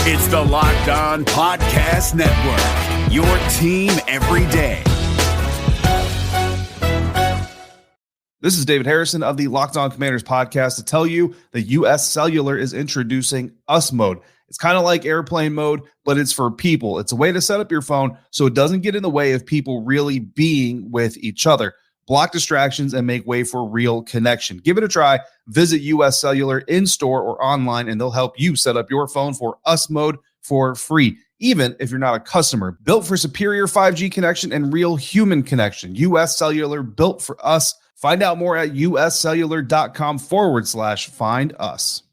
It's the Locked On Podcast Network, your team every day. This is David Harrison of the Locked On Commanders podcast to tell you that US Cellular is introducing US Mode. It's kind of like airplane mode, but it's for people. It's a way to set up your phone so it doesn't get in the way of people really being with each other. Block distractions and make way for real connection. Give it a try. Visit US Cellular in-store or online, and they'll help you set up your phone for US Mode for free, even if you're not a customer. Built for superior 5G connection and real human connection. US Cellular, built for us. Find out more at uscellular.com/find us.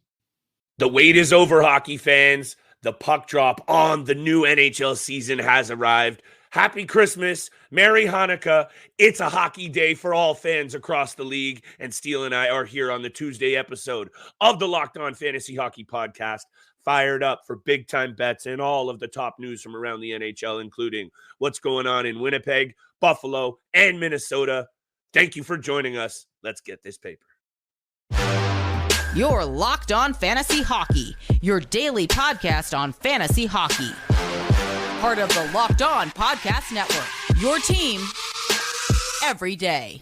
The wait is over, hockey fans. The puck drop on the new NHL season has arrived. Happy Christmas, Merry Hanukkah. It's a hockey day for all fans across the league, and Steele and I are here on the Tuesday episode of the Locked On Fantasy Hockey Podcast, fired up for big-time bets and all of the top news from around the NHL, including what's going on in Winnipeg, Buffalo, and Minnesota. Thank you for joining us. Let's get this paper. You're Locked On Fantasy Hockey, your daily podcast on fantasy hockey. Part of the Locked On Podcast Network, your team every day.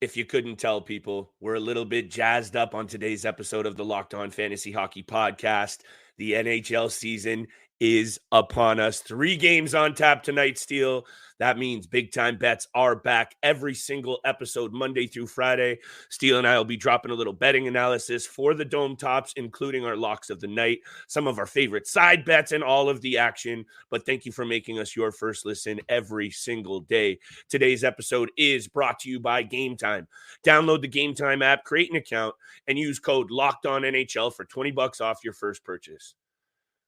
If you couldn't tell, people, we're a little bit jazzed up on today's episode of the Locked On Fantasy Hockey Podcast. The NHL season is upon us. 3 games on tap tonight, Steele. That means big-time bets are back every single episode, Monday through Friday. Steele and I will be dropping a little betting analysis for the Dome Tops, including our locks of the night, some of our favorite side bets, and all of the action. But thank you for making us your first listen every single day. Today's episode is brought to you by Game Time. Download the Game Time app, create an account, and use code LOCKEDONNHL for $20 off your first purchase.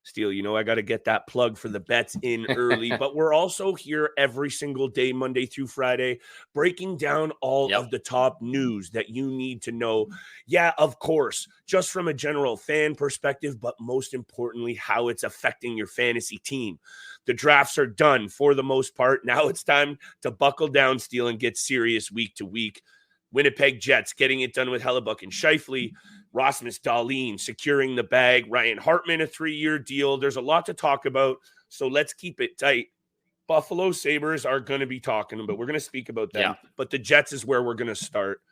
Steele, you know I got to get that plug for the bets in early, but we're also here every single day, Monday through Friday, breaking down all of the top news that you need to know. Yeah, of course, just from a general fan perspective, but most importantly, how it's affecting your fantasy team. The drafts are done for the most part. Now it's time to buckle down, Steele, and get serious week to week. Winnipeg Jets getting it done with Hellebuyck and Scheifele. Rasmus Dahlin securing the bag. Ryan Hartman, a 3-year deal. There's a lot to talk about, so let's keep it tight. Buffalo Sabres are going to be talking about. We're going to speak about them, but the Jets is where we're going to start.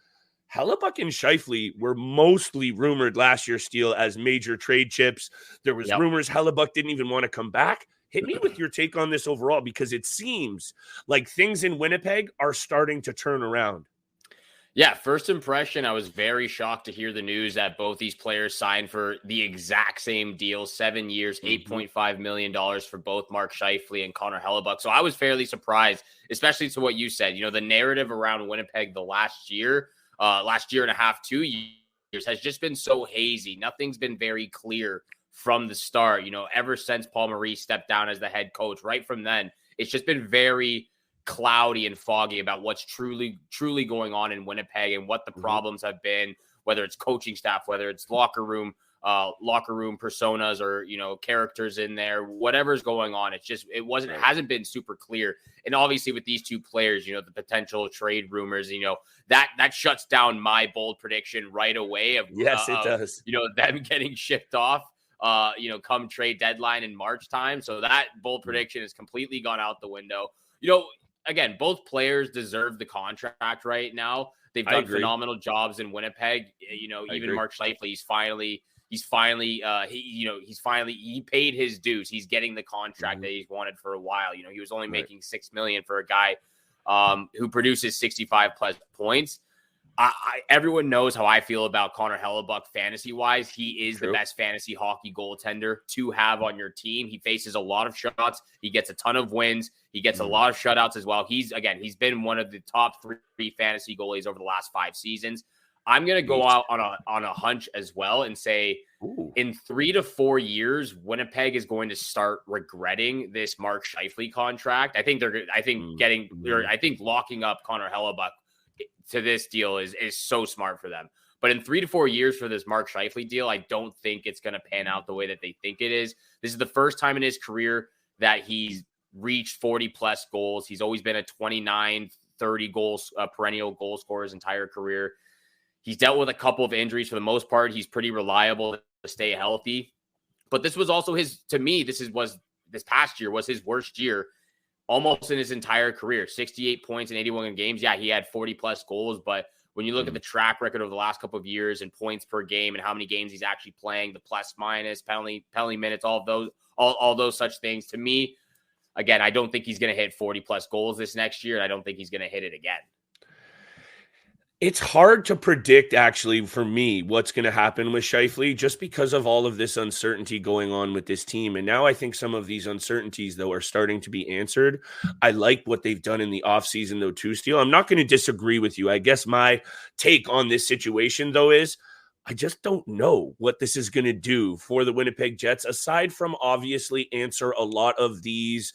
Hellebuyck and Scheifele were mostly rumored last year, Steele, as major trade chips. There was rumors Hellebuyck didn't even want to come back. Hit me with your take on this overall, because it seems like things in Winnipeg are starting to turn around. Yeah, first impression, I was very shocked to hear the news that both these players signed for the exact same deal, 7 years, $8.5 million for both Mark Scheifele and Connor Hellebuyck. So I was fairly surprised, especially to what you said. You know, the narrative around Winnipeg the last year and a half, 2 years, has just been so hazy. Nothing's been very clear from the start. You know, ever since Paul Maurice stepped down as the head coach, right from then, it's just been very cloudy and foggy about what's truly going on in Winnipeg and what the problems have been, whether it's coaching staff, whether it's locker room personas, or, you know, characters in there, whatever's going on. It hasn't been super clear. And obviously with these two players, you know, the potential trade rumors, you know, that shuts down my bold prediction right away of, it does, you know, them getting shipped off, you know, come trade deadline in March time. So that bold prediction has completely gone out the window. You know, again, both players deserve the contract right now. They've done phenomenal jobs in Winnipeg. You know, even Mark Scheifele, he paid his dues. He's getting the contract that he's wanted for a while. You know, he was only making $6 million for a guy who produces 65 plus points. Everyone knows how I feel about Connor Hellebuyck fantasy-wise. He is the best fantasy hockey goaltender to have on your team. He faces a lot of shots. He gets a ton of wins. He gets a lot of shutouts as well. He's been one of the top 3 fantasy goalies over the last 5 seasons. I'm going to go out on a hunch as well and say in 3 to 4 years, Winnipeg is going to start regretting this Mark Scheifele contract. I think locking up Connor Hellebuyck to this deal is so smart for them. But in 3 to 4 years for this Mark Scheifele deal, I don't think it's going to pan out the way that they think it is. This is the first time in his career that he's reached 40 plus goals. He's always been a 29, 30 goals, perennial goal scorer his entire career. He's dealt with a couple of injuries. For the most part, he's pretty reliable to stay healthy. But this was also this past year was his worst year almost in his entire career. 68 points in 81 games. Yeah, he had 40 plus goals, but when you look at the track record over the last couple of years and points per game and how many games he's actually playing, the plus minus, penalty minutes, all those such things, to me, again, I don't think he's going to hit 40 plus goals this next year. And I don't think he's going to hit it again. It's hard to predict, actually, for me, what's going to happen with Scheifele just because of all of this uncertainty going on with this team. And now I think some of these uncertainties, though, are starting to be answered. I like what they've done in the offseason, though, too, Steele. I'm not going to disagree with you. I guess my take on this situation, though, is I just don't know what this is going to do for the Winnipeg Jets, aside from obviously answer a lot of these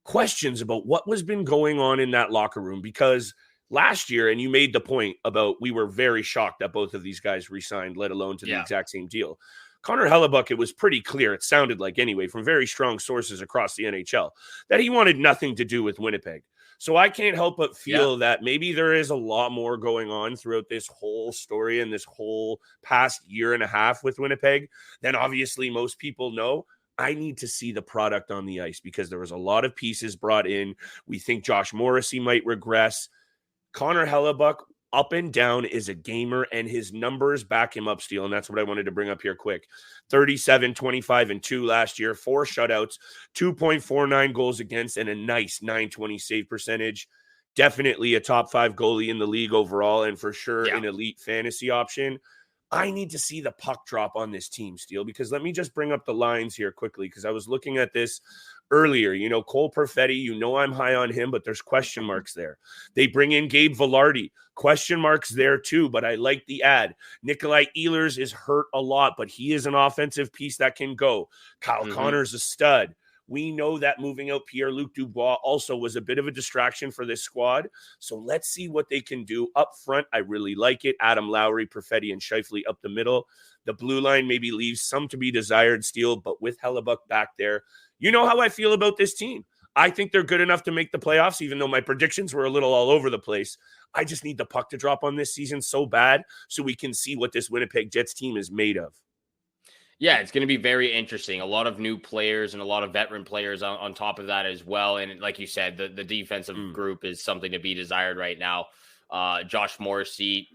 questions about what was been going on in that locker room. Because last year, and you made the point about we were very shocked that both of these guys re-signed, let alone to the exact same deal. Connor Hellebuyck, it was pretty clear, it sounded like anyway, from very strong sources across the NHL, that he wanted nothing to do with Winnipeg. So I can't help but feel that maybe there is a lot more going on throughout this whole story and this whole past year and a half with Winnipeg than obviously most people know. I need to see the product on the ice because there was a lot of pieces brought in. We think Josh Morrissey might regress. Connor Hellebuyck, up and down, is a gamer, and his numbers back him up, Steele, and that's what I wanted to bring up here quick. 37, 25, and 2 last year, 4 shutouts, 2.49 goals against, and a nice .920 save percentage. Definitely a top 5 goalie in the league overall, and for sure an elite fantasy option. I need to see the puck drop on this team, Steele, because let me just bring up the lines here quickly, because I was looking at this earlier. Cole Perfetti, I'm high on him, but there's question marks there. They bring in Gabe Vilardi, question marks there too, but I like the ad. Nikolai Ehlers is hurt a lot, but he is an offensive piece that can go. Kyle Connor's a stud. We know that moving out Pierre-Luc Dubois also was a bit of a distraction for this squad. So let's see what they can do up front. I really like it. Adam Lowry, Perfetti, and Scheifele up the middle. The blue line maybe leaves some to be desired, Steele, but with Hellebuyck back there, you know how I feel about this team. I think they're good enough to make the playoffs, even though my predictions were a little all over the place. I just need the puck to drop on this season so bad so we can see what this Winnipeg Jets team is made of. Yeah, it's going to be very interesting. A lot of new players and a lot of veteran players on top of that as well. And like you said, the defensive group is something to be desired right now. Josh Morrissey,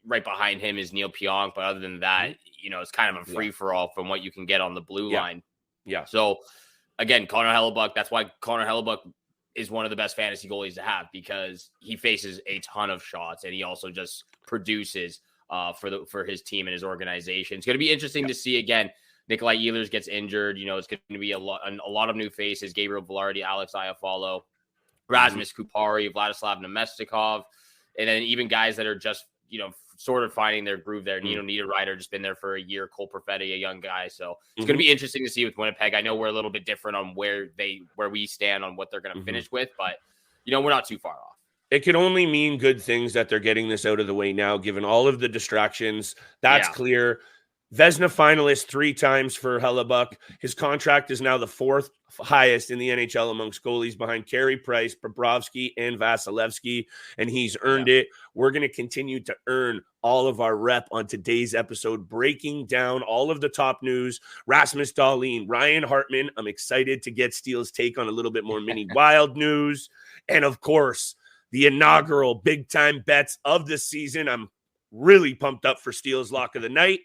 right behind him is Neil Pionk. But other than that, it's kind of a free-for-all from what you can get on the blue line. Yeah. So, again, Connor Hellebuyck, that's why Connor Hellebuyck is one of the best fantasy goalies to have, because he faces a ton of shots and he also just produces for his team and his organization. It's going to be interesting to see. Again, Nikolai Ehlers gets injured. It's going to be a lot of new faces: Gabriel Vilardi, Alex Iafallo, Rasmus Kupari, Vladislav Nemestikov, and then even guys that are just sort of finding their groove there. Nino Niederreiter just been there for a year. Cole Perfetti, a young guy. So it's going to be interesting to see with Winnipeg. I know we're a little bit different on where we stand on what they're going to finish with, but we're not too far off. It could only mean good things that they're getting this out of the way now, given all of the distractions. That's clear. Vezina finalist 3 times for Hellebuyck. His contract is now the 4th highest in the NHL amongst goalies, behind Carey Price, Bobrovsky, and Vasilevsky, and he's earned it. We're going to continue to earn all of our rep on today's episode, breaking down all of the top news. Rasmus Dahlin, Ryan Hartman. I'm excited to get Steele's take on a little bit more mini wild news. And of course, the inaugural big-time bets of the season. I'm really pumped up for Steele's Lock of the Night.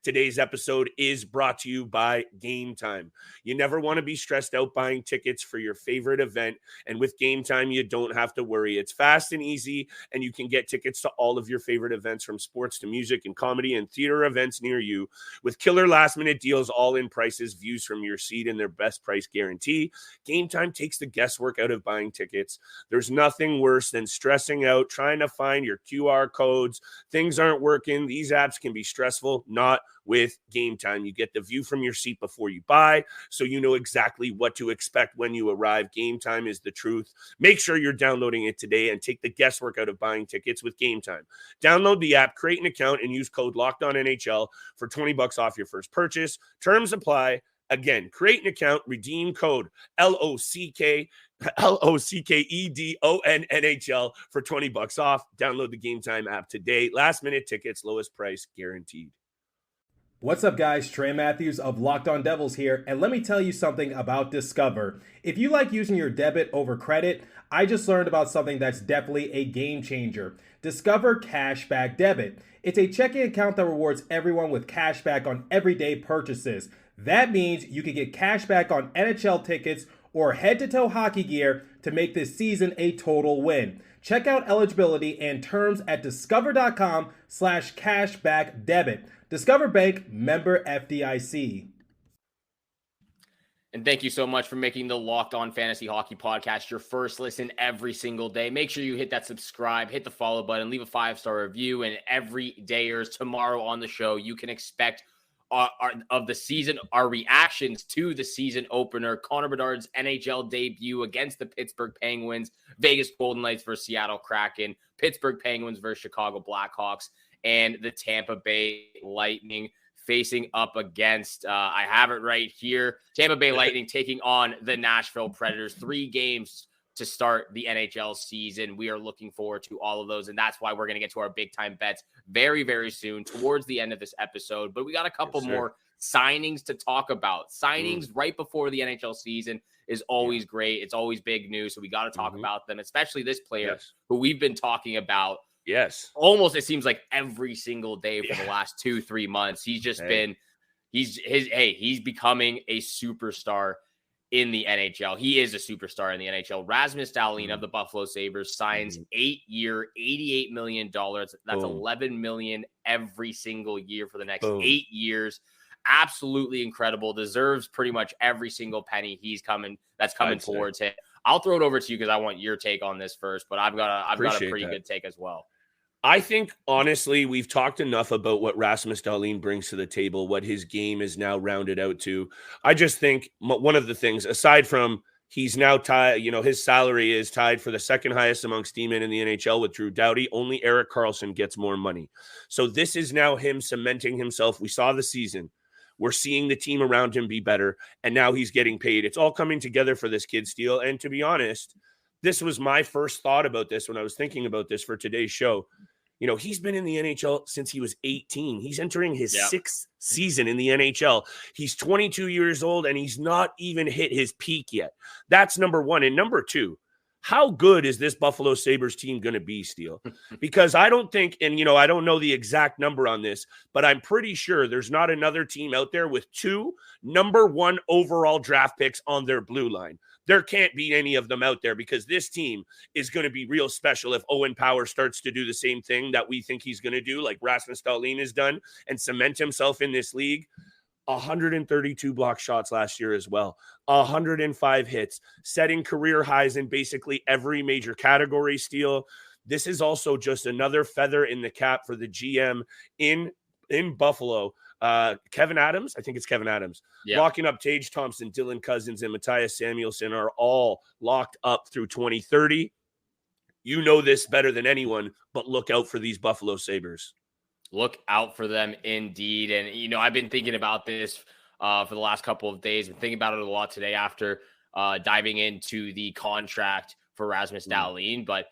Today's episode is brought to you by Game Time. You never want to be stressed out buying tickets for your favorite event, and with Game Time, you don't have to worry. It's fast and easy, and you can get tickets to all of your favorite events, from sports to music and comedy and theater events near you, with killer last-minute deals, all-in prices, views from your seat, and their best price guarantee. Game Time takes the guesswork out of buying tickets. There's nothing worse than stressing out, trying to find your QR codes. Things aren't working. These apps can be stressful, not with Game Time. You get the view from your seat before you buy, so you know exactly what to expect when you arrive. Game Time is the truth. Make sure you're downloading it today and take the guesswork out of buying tickets with Game Time. Download the app, create an account, and use code LOCKEDONNHL for $20 off your first purchase. Terms apply. Again, create an account, redeem code LOCKEDON NHL for $20 off. Download the Game Time app today. Last minute tickets, lowest price guaranteed. What's up, guys? Trey Matthews of Locked On Devils here, and let me tell you something about Discover. If you like using your debit over credit, I just learned about something that's definitely a game changer. Discover Cashback Debit. It's a checking account that rewards everyone with cashback on everyday purchases. That means you can get cashback on NHL tickets or head-to-toe hockey gear to make this season a total win. Check out eligibility and terms at discover.com/cashbackdebit. Discover Bank, member FDIC. And thank you so much for making the Locked On Fantasy Hockey Podcast your first listen every single day. Make sure you hit that subscribe, hit the follow button, leave a 5-star review, and every day or tomorrow on the show, you can expect of the season, our reactions to the season opener, Connor Bedard's NHL debut against the Pittsburgh Penguins, Vegas Golden Knights versus Seattle Kraken, Pittsburgh Penguins versus Chicago Blackhawks, and the Tampa Bay Lightning facing up against, I have it right here, Tampa Bay Lightning taking on the Nashville Predators. 3 games to start the NHL season. We are looking forward to all of those, and that's why we're going to get to our big-time bets very, very soon towards the end of this episode. But we got a couple more signings to talk about. Signings right before the NHL season is always great. It's always big news, so we got to talk about them, especially this player who we've been talking about almost, it seems like every single day for the last 2-3 months. He's just been, he's becoming a superstar in the NHL. He is a superstar in the NHL. Rasmus Dahlin of the Buffalo Sabres signs 8-year, $88 million. That's $11 million every single year for the next 8 years. Absolutely incredible. Deserves pretty much every single penny that's coming towards him. I'll throw it over to you because I want your take on this first, but I've got a pretty good take as well. I think, honestly, we've talked enough about what Rasmus Dahlin brings to the table, what his game is now rounded out to. I just think one of the things, aside from he's now tied, his salary is tied for the second highest amongst D-men in the NHL with Drew Doughty. Only Erik Karlsson gets more money. So this is now him cementing himself. We saw the season. We're seeing the team around him be better, and now he's getting paid. It's all coming together for this kid, Steele. And to be honest, this was my first thought about this when I was thinking about this for today's show. He's been in the NHL since he was 18. He's entering his 6th season in the NHL. He's 22 years old, and he's not even hit his peak yet. That's number one. And number two, how good is this Buffalo Sabres team going to be, Steele? Because I don't think, and I don't know the exact number on this, but I'm pretty sure there's not another team out there with 2 number 1 overall draft picks on their blue line. There can't be any of them out there because this team is going to be real special if Owen Power starts to do the same thing that we think he's going to do, like Rasmus Dahlin has done, and cement himself in this league. 132 block shots last year as well, 105 hits, setting career highs in basically every major category, Steele. This is also just another feather in the cap for the GM in Buffalo. Kevin Adams, I think it's Kevin Adams, locking up Tage Thompson, Dylan Cousins, and Matthias Samuelsson are all locked up through 2030. You know this better than anyone, but look out for these Buffalo Sabres. Look out for them indeed. And, I've been thinking about this for the last couple of days. Been thinking about it a lot today after diving into the contract for Rasmus Dahlin. But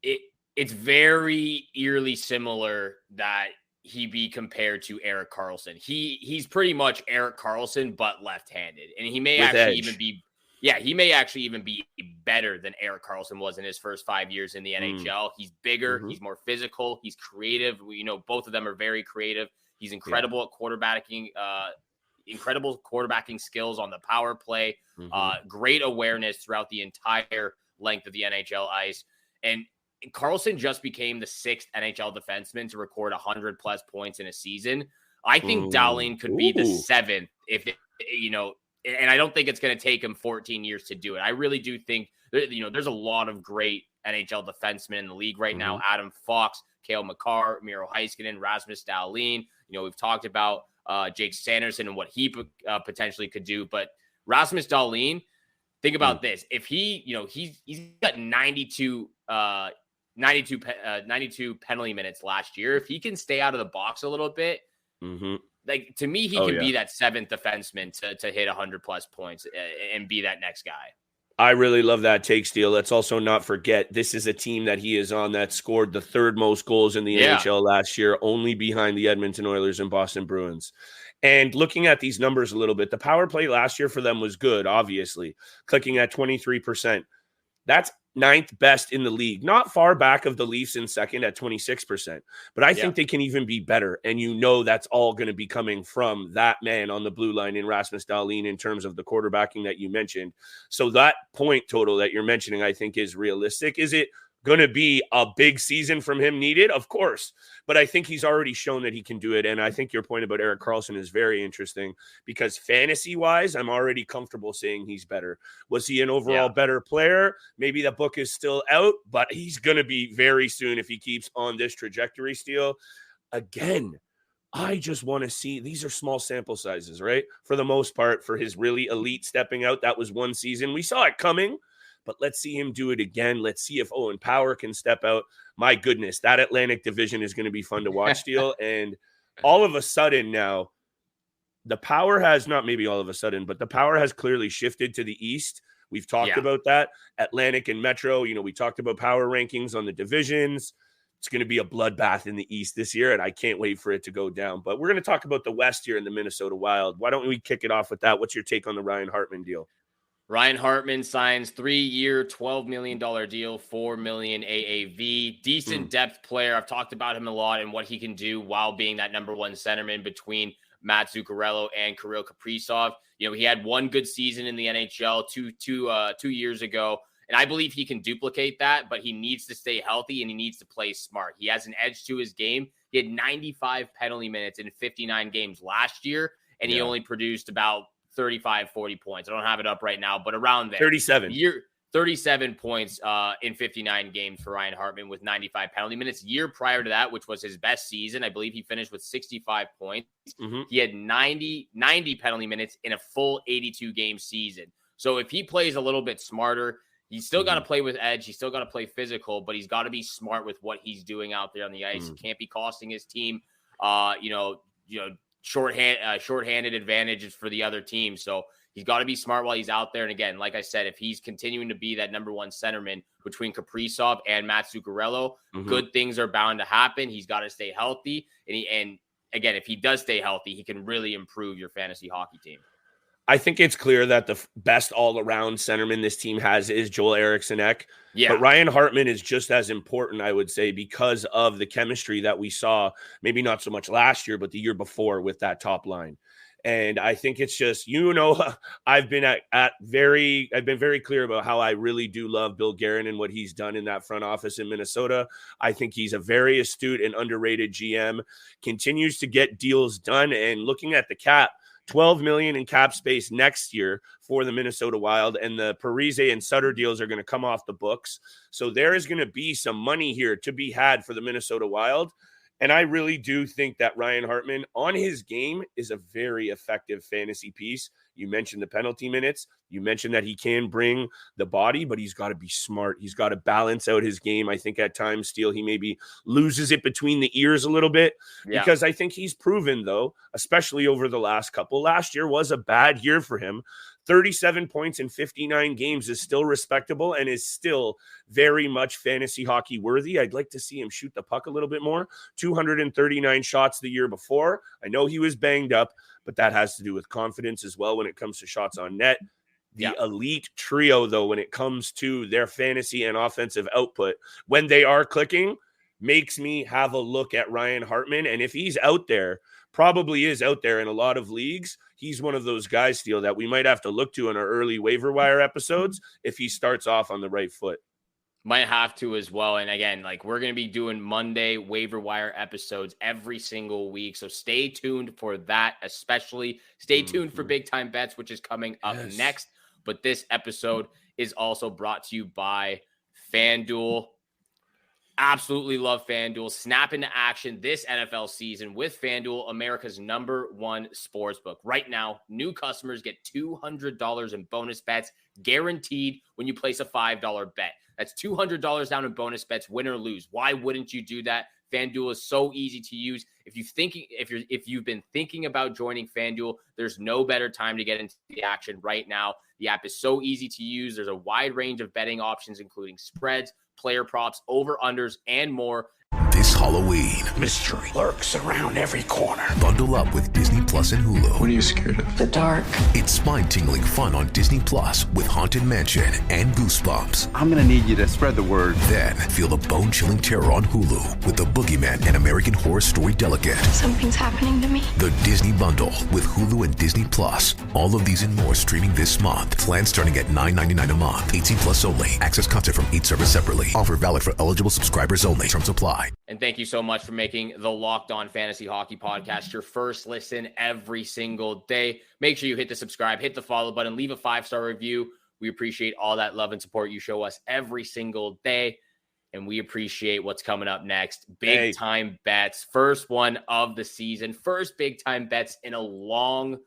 it's very eerily similar that he be compared to Erik Karlsson. He's pretty much Erik Karlsson, but left-handed. And he may actually even be better than Erik Karlsson was in his first 5 years in the NHL. He's bigger. He's more physical. He's creative. Both of them are very creative. He's incredible at quarterbacking, incredible quarterbacking skills on the power play, great awareness throughout the entire length of the NHL ice. And Karlsson just became the 6th NHL defenseman to record 100-plus points in a season. I think Dahlin could be the 7th and I don't think it's going to take him 14 years to do it. I really do think, there's a lot of great NHL defensemen in the league right now. Adam Fox, Cale Makar, Miro Heiskanen, Rasmus Dahlin. We've talked about Jake Sanderson and what he potentially could do. But Rasmus Dahlin, think about this. If he's got 92 penalty minutes last year. If he can stay out of the box a little bit, Mm-hmm. Like, to me, he can be that seventh defenseman to hit 100+ points and be that next guy. I really love that take, Steele. Let's also not forget, this is a team that he is on that scored the third most goals in the NHL last year, only behind the Edmonton Oilers and Boston Bruins. And looking at these numbers a little bit, the power play last year for them was good, obviously, clicking at 23%. That's ninth best in the league, not far back of the Leafs in second at 26%. But I think they can even be better. And that's all going to be coming from that man on the blue line in Rasmus Dahlin in terms of the quarterbacking that you mentioned. So that point total that you're mentioning, I think, is realistic. Is it going to be a big season from him needed? Of course. But I think he's already shown that he can do it. And I think your point about Erik Karlsson is very interesting because fantasy-wise, I'm already comfortable saying he's better. Was he an overall better player? Maybe the book is still out, but he's going to be very soon if he keeps on this trajectory, Steele. Again, I just want to see, these are small sample sizes, right? For the most part, for his really elite stepping out, that was one season. We saw it coming. But let's see him do it again. Let's see if Owen Power can step out. My goodness, that Atlantic division is going to be fun to watch, Steele. And all of a sudden now, the power has not maybe all of a sudden, but the power has clearly shifted to the East. We've talked about that. Atlantic and Metro, we talked about power rankings on the divisions. It's going to be a bloodbath in the East this year, and I can't wait for it to go down. But we're going to talk about the West here in the Minnesota Wild. Why don't we kick it off with that? What's your take on the Ryan Hartman deal? Ryan Hartman signs 3-year, $12 million deal, $4 million AAV. Decent depth player. I've talked about him a lot and what he can do while being that number one centerman between Matt Zuccarello and Kirill Kaprizov. He had one good season in the NHL 2 years ago, and I believe he can duplicate that, but he needs to stay healthy and he needs to play smart. He has an edge to his game. He had 95 penalty minutes in 59 games last year, and he only produced about 35, 40 points. I don't have it up right now, but around there. 37 points in 59 games for Ryan Hartman with 95 penalty minutes. Year prior to that, which was his best season, I believe he finished with 65 points. He had 90 penalty minutes in a full 82-game season. So if he plays a little bit smarter, he's still got to play with edge. He's still got to play physical, but he's got to be smart with what he's doing out there on the ice. He can't be costing his team, shorthanded advantages for the other team. So he's got to be smart while he's out there. And again, like I said, if he's continuing to be that number one centerman between Kaprizov and Matt Zuccarello, good things are bound to happen. He's got to stay healthy. And again, if he does stay healthy, he can really improve your fantasy hockey team. I think it's clear that the best all-around centerman this team has is Joel Eriksson-Ek. Yeah. But Ryan Hartman is just as important, I would say, because of the chemistry that we saw, maybe not so much last year, but the year before with that top line. And I think it's just, I've been very clear about how I really do love Bill Guerin and what he's done in that front office in Minnesota. I think he's a very astute and underrated GM, continues to get deals done. And looking at the cap, $12 million in cap space next year for the Minnesota Wild, and the Parise and Sutter deals are going to come off the books. So there is going to be some money here to be had for the Minnesota Wild. And I really do think that Ryan Hartman on his game is a very effective fantasy piece. You mentioned the penalty minutes. You mentioned that he can bring the body, but he's got to be smart. He's got to balance out his game. I think at times, Steele, he maybe loses it between the ears a little bit because I think he's proven, though, especially over the last couple. Last year was a bad year for him. 37 points in 59 games is still respectable and is still very much fantasy hockey worthy. I'd like to see him shoot the puck a little bit more. 239 shots the year before. I know he was banged up, but that has to do with confidence as well when it comes to shots on net. The elite trio, though, when it comes to their fantasy and offensive output, when they are clicking, makes me have a look at Ryan Hartman. And if he's out there, probably is out there in a lot of leagues, he's one of those guys, Steele, that we might have to look to in our early waiver wire episodes if he starts off on the right foot. Might have to as well. And again, we're going to be doing Monday waiver wire episodes every single week. So stay tuned for that, especially. Stay tuned for Big Time Bets, which is coming up next. But this episode is also brought to you by FanDuel. Absolutely love FanDuel. Snap into action this NFL season with FanDuel, America's #1 sportsbook. Right now, new customers get $200 in bonus bets guaranteed when you place a $5 bet. That's $200 down in bonus bets, win or lose. Why wouldn't you do that? FanDuel is so easy to use. If you've been thinking about joining FanDuel, there's no better time to get into the action right now. The app is so easy to use. There's a wide range of betting options, including spreads, player props, over-unders, and more. This Halloween, Mystery lurks around every corner. bundle up with Disney Plus and Hulu. What are you scared of? The dark. It's spine-tingling fun on Disney Plus with Haunted Mansion and Goosebumps. I'm gonna need you to spread the word. Then feel the bone-chilling terror on Hulu with The Boogeyman and American Horror Story Delicate. Something's happening to me. The Disney Bundle with Hulu and Disney Plus. All of these and more streaming this month. Plans starting at $9.99 a month. 18 plus only. Access content from each service separately. Offer valid for eligible subscribers only. Terms apply. And thank you so much for making the Locked On Fantasy Hockey Podcast your first listen every single day. Make sure you hit the subscribe, hit the follow button, leave a 5-star review. We appreciate all that love and support you show us every single day. And we appreciate what's coming up next. Big time bets. First one of the season. First big time bets in a long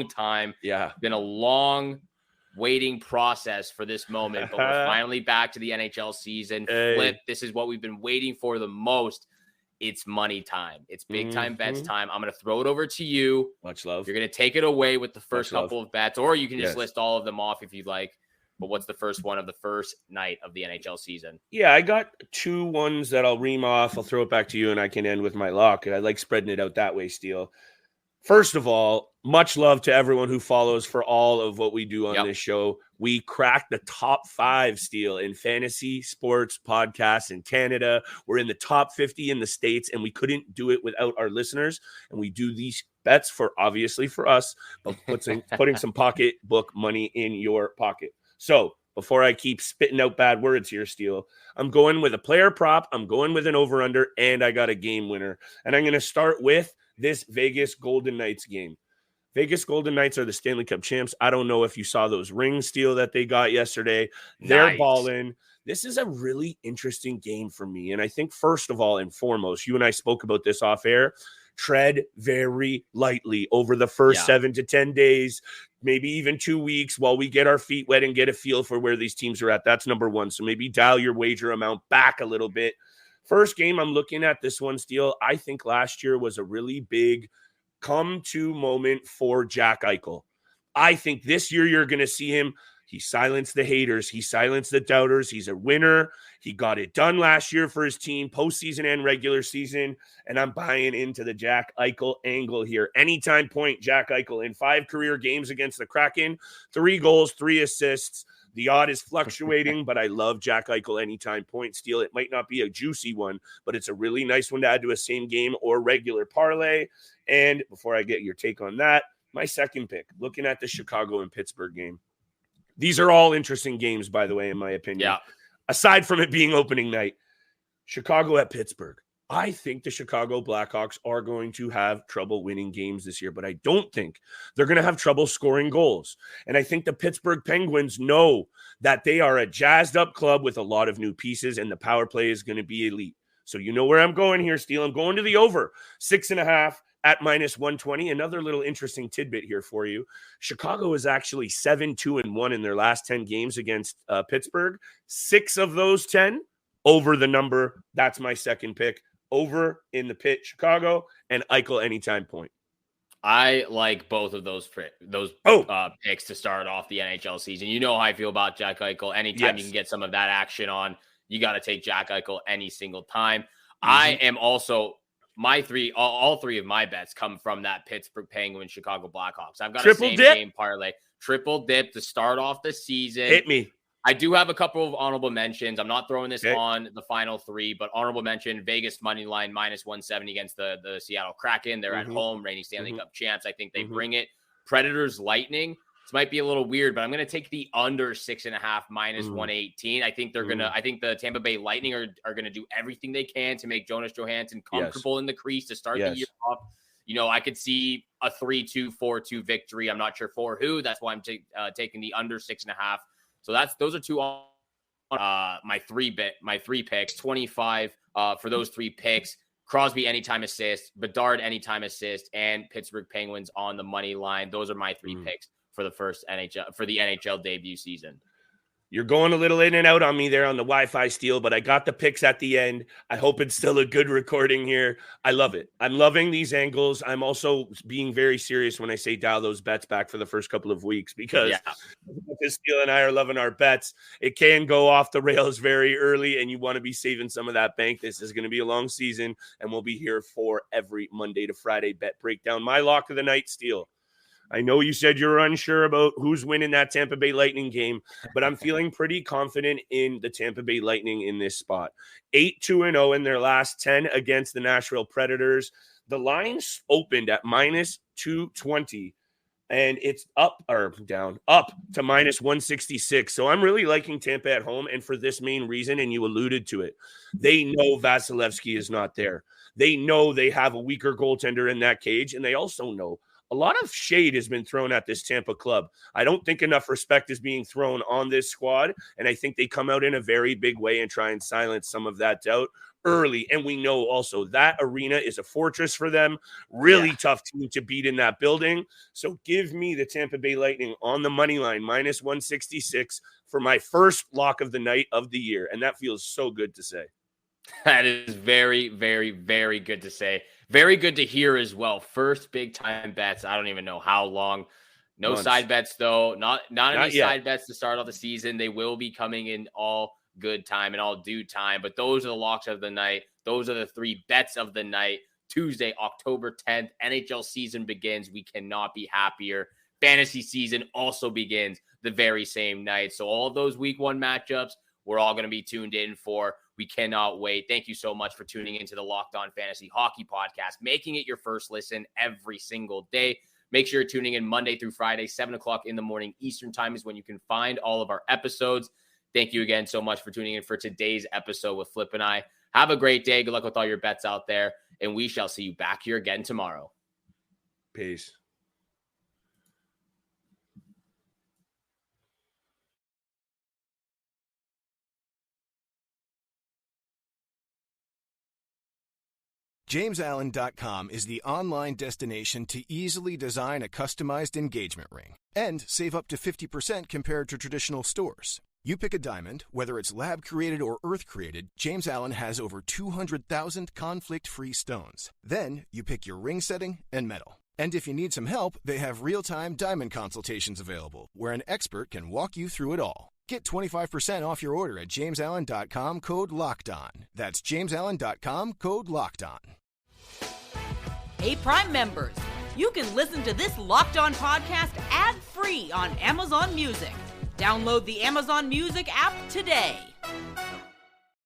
time. Yeah. Been a long waiting process for this moment, but we're finally back to the NHL season. Flip, this is what we've been waiting for the most. It's money time. It's big time bets time. I'm going to throw it over to you. Much love. You're going to take it away with the first Much couple love. of bets, or you can just list all of them off if you'd like. But what's the first one of the first night of the NHL season? Yeah, I got 2 ones that I'll ream off. I'll throw it back to you, and I can end with my lock. I like spreading it out that way, Steele. First of all, much love to everyone who follows for all of what we do on this show. We cracked the top 5, Steele, in fantasy sports podcasts in Canada. We're in the top 50 in the States, and we couldn't do it without our listeners. And we do these bets obviously for us, but putting some pocketbook money in your pocket. So before I keep spitting out bad words here, Steele, I'm going with a player prop. I'm going with an over-under, and I got a game winner. And I'm going to start with this Vegas Golden Knights game. Vegas Golden Knights are the Stanley Cup champs. I don't know if you saw those rings, Steele, that they got yesterday. They're balling. This is a really interesting game for me. And I think first of all and foremost, you and I spoke about this off air, tread very lightly over the first 7 to 10 days, maybe even 2 weeks while we get our feet wet and get a feel for where these teams are at. That's number one. So maybe dial your wager amount back a little bit. First game, I'm looking at this one, Steele. I think last year was a really big come-to moment for Jack Eichel. I think this year you're going to see him. He silenced the haters. He silenced the doubters. He's a winner. He got it done last year for his team, postseason and regular season, and I'm buying into the Jack Eichel angle here. Anytime point, Jack Eichel in 5 career games against the Kraken, 3 goals, 3 assists. The odd is fluctuating, but I love Jack Eichel anytime point, Steele. It might not be a juicy one, but it's a really nice one to add to a same game or regular parlay. And before I get your take on that, my second pick, looking at the Chicago and Pittsburgh game. These are all interesting games, by the way, in my opinion. Yeah. Aside from it being opening night, Chicago at Pittsburgh. I think the Chicago Blackhawks are going to have trouble winning games this year, but I don't think they're going to have trouble scoring goals. And I think the Pittsburgh Penguins know that they are a jazzed up club with a lot of new pieces, and the power play is going to be elite. So you know where I'm going here, Steele. I'm going to the over 6.5 at -120. Another little interesting tidbit here for you. Chicago is actually 7-2-1 in their last 10 games against Pittsburgh. 6 of those 10 over the number. That's my second pick. Over in the pit, Chicago, and Eichel anytime point. I like both of those picks to start off the NHL season. You know how I feel about Jack Eichel. Anytime you can get some of that action on, you got to take Jack Eichel any single time. I am also all 3 of my bets come from that Pittsburgh Penguins Chicago Blackhawks. I've got a same game parlay, triple dip to start off the season. Hit me. I do have a couple of honorable mentions. I'm not throwing this on the final 3, but honorable mention, Vegas money line -170 against the Seattle Kraken. They're at home, reigning Stanley Cup champs. I think they bring it. Predators Lightning. This might be a little weird, but I'm going to take the under 6.5 -118. I think I think the Tampa Bay Lightning are going to do everything they can to make Jonas Johansson comfortable in the crease to start the year off. You know, I could see a 3-2, 4-2 victory. I'm not sure for who. That's why I'm taking the under 6.5. So those are 2 my 3 picks. 25 for those 3 picks. Crosby anytime assist, Bedard anytime assist, and Pittsburgh Penguins on the money line. Those are my 3 picks for the first NHL debut season. You're going a little in and out on me there on the Wi-Fi steal, but I got the picks at the end. I hope it's still a good recording here. I love it. I'm loving these angles. I'm also being very serious when I say dial those bets back for the first couple of weeks, because Steele and I are loving our bets. It can go off the rails very early, and you want to be saving some of that bank. This is going to be a long season, and we'll be here for every Monday to Friday bet breakdown. My lock of the night, Steele. I know you said you're unsure about who's winning that Tampa Bay Lightning game, but I'm feeling pretty confident in the Tampa Bay Lightning in this spot. 8-2-0 in their last 10 against the Nashville Predators. The lines opened at -220, and it's up to -166. So I'm really liking Tampa at home, and for this main reason, and you alluded to it. They know Vasilevsky is not there. They know they have a weaker goaltender in that cage, and they also know a lot of shade has been thrown at this Tampa club. I don't think enough respect is being thrown on this squad, and I think they come out in a very big way and try and silence some of that doubt early. And we know also that arena is a fortress for them. Really tough team to beat in that building. So give me the Tampa Bay Lightning on the money line, -166 for my first lock of the night of the year. And that feels so good to say. That is very, very, very good to say. Very good to hear as well. First big time bets. I don't even know how long. No Months. side bets though. Not any yet. side bets to start off the season. They will be coming in all good time and all due time. But those are the locks of the night. Those are the 3 bets of the night. Tuesday, October 10th, NHL season begins. We cannot be happier. Fantasy season also begins the very same night. So all of those week 1 matchups, we're all going to be tuned in for. We cannot wait. Thank you so much for tuning into the Locked On Fantasy Hockey Podcast, making it your first listen every single day. Make sure you're tuning in Monday through Friday, 7 o'clock in the morning Eastern time is when you can find all of our episodes. Thank you again so much for tuning in for today's episode with Flip and I. Have a great day. Good luck with all your bets out there, and we shall see you back here again tomorrow. Peace. JamesAllen.com is the online destination to easily design a customized engagement ring and save up to 50% compared to traditional stores. You pick a diamond, whether it's lab-created or earth-created, James Allen has over 200,000 conflict-free stones. Then you pick your ring setting and metal. And if you need some help, they have real-time diamond consultations available, where an expert can walk you through it all. Get 25% off your order at JamesAllen.com, code LOCKEDON. That's JamesAllen.com, code LOCKEDON. Hey, Prime members, you can listen to this Locked On podcast ad-free on Amazon Music. Download the Amazon Music app today.